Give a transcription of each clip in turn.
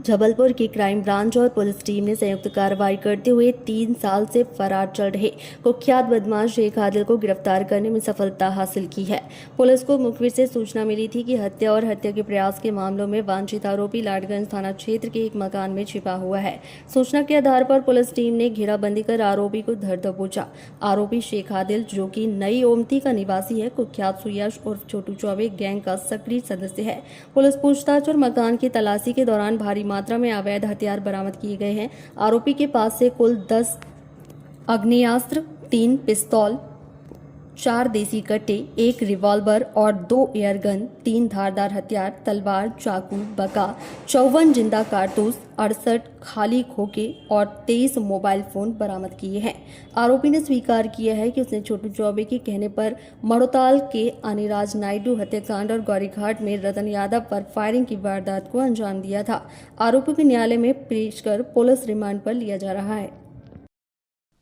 जबलपुर की crime branch और police team ने संयुक्त कार्रवाई करते हुए 3 साल से फरार चल रहे कुख्यात बदमाश शेख आदिल को गिरफ्तार करने में सफलता हासिल की है। पुलिस को मुखबिर से सूचना मिली थी कि हत्या और हत्या के प्रयास के मामलों में वांछित आरोपी लाडगंज थाना क्षेत्र के एक मकान में छिपा हुआ है। सूचना के आधार पर पुलिस टीम ने घेराबंदी कर आरोपी को धर दबोचा। आरोपी शेख आदिल, जो कि नई ओमती का निवासी है, कुख्यात सुयश उर्फ छोटू चौबे गैंग का सक्रिय सदस्य है। पुलिस पूछताछ और मकान की तलाशी के दौरान भारी मात्रा में अवैध हथियार बरामद किए गए हैं। आरोपी के पास से कुल 10 आग्नेयास्त्र, 3 पिस्तौल, 4 देसी कट्टे, 1 रिवॉल्वर और 2 एयरगन, 3 धारदार हथियार, तलवार, चाकू, बका, 54 जिंदा कारतूस, 68 खाली खोखे और 23 मोबाइल फोन बरामद किए हैं। आरोपी ने स्वीकार किया है कि उसने छोटू चौबे के कहने पर मड़ोताल के अनिराज नायडू हत्याकांड और गौरीघाट में रतन यादव पर फायरिंग की वारदात को अंजाम दिया था। आरोपी को न्यायालय में पेश कर पुलिस रिमांड पर लिया जा रहा है।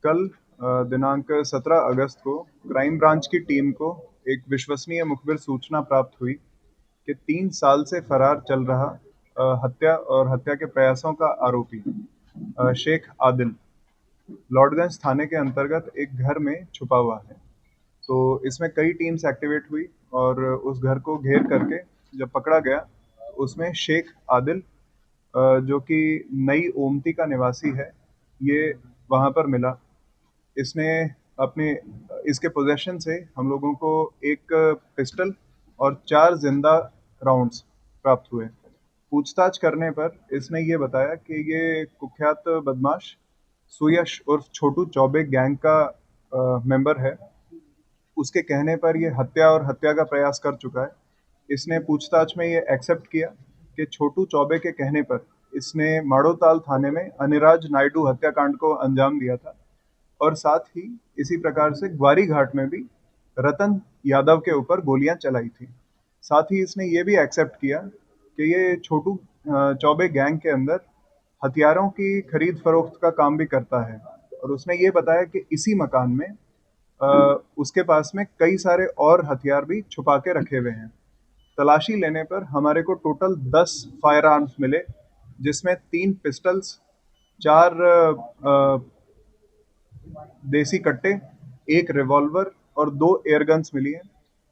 कल दिनांक 17 अगस्त को क्राइम ब्रांच की टीम को एक विश्वसनीय मुखबिर सूचना प्राप्त हुई कि 3 साल से फरार चल रहा हत्या और हत्या के प्रयासों का आरोपी शेख आदिल लॉर्डगंज थाने के अंतर्गत एक घर में छुपा हुआ है। तो इसमें कई टीम्स एक्टिवेट हुई और उस घर को घेर करके जब पकड़ा गया, उसमें शेख आदिल जो कि नई ओमती का निवासी है, ये वहाँ पर मिला। इसने अपने इसके पोजेशन से हम लोगों को एक पिस्टल और 4 जिंदा राउंड्स प्राप्त हुए। पूछताछ करने पर इसने ये बताया कि ये कुख्यात बदमाश सुयश उर्फ छोटू चौबे गैंग का मेंबर है। उसके कहने पर ये हत्या और हत्या का प्रयास कर चुका है। इसने पूछताछ में ये एक्सेप्ट किया कि छोटू चौबे के कहने पर इसने माड़ोताल थाने में अनिराज नायडू हत्याकांड को अंजाम दिया था और साथ ही इसी प्रकार से ग्वारी घाट में भी रतन यादव के ऊपर गोलियां चलाई थी। साथ ही इसने ये भी एक्सेप्ट किया कि ये छोटू चौबे गैंग के अंदर हथियारों की खरीद फरोख्त का काम भी करता है और उसने ये बताया कि इसी मकान में उसके पास में कई सारे और हथियार भी छुपा के रखे हुए हैं। तलाशी लेने पर हमारे को टोटल 10 फायर आर्म्स मिले, जिसमें 3 पिस्टल्स, 4 देसी कट्टे, 1 रिवॉल्वर और 2 एयरगन्स मिली हैं।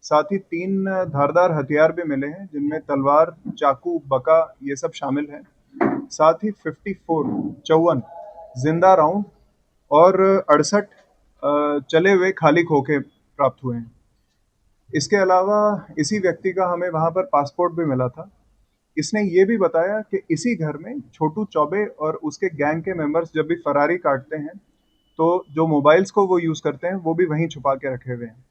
साथ ही 3 धारदार हथियार भी मिले हैं, जिनमें तलवार, चाकू, बका ये सब शामिल हैं। साथ ही 54 जिंदा राउंड और 68 चले हुए खाली खोखे प्राप्त हुए हैं। इसके अलावा इसी व्यक्ति का हमें वहाँ पर पासपोर्ट भी मिला था। इसने ये भी बताया कि इसी घर में छोटू चौबे और उसके गैंग के मेंबर्स जब भी फरारी काटते हैं, तो जो मोबाइल्स को वो यूज़ करते हैं, वो भी वहीं छुपा के रखे हुए हैं।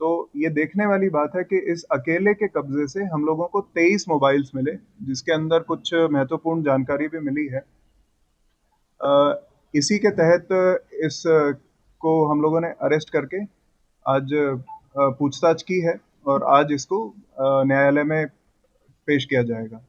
तो ये देखने वाली बात है कि इस अकेले के कब्जे से हम लोगों को 23 मोबाइल्स मिले, जिसके अंदर कुछ महत्वपूर्ण जानकारी भी मिली है। इसी के तहत इस को हम लोगों ने अरेस्ट करके आज पूछताछ की है और आज इसको न्यायालय में पेश किया जाएगा।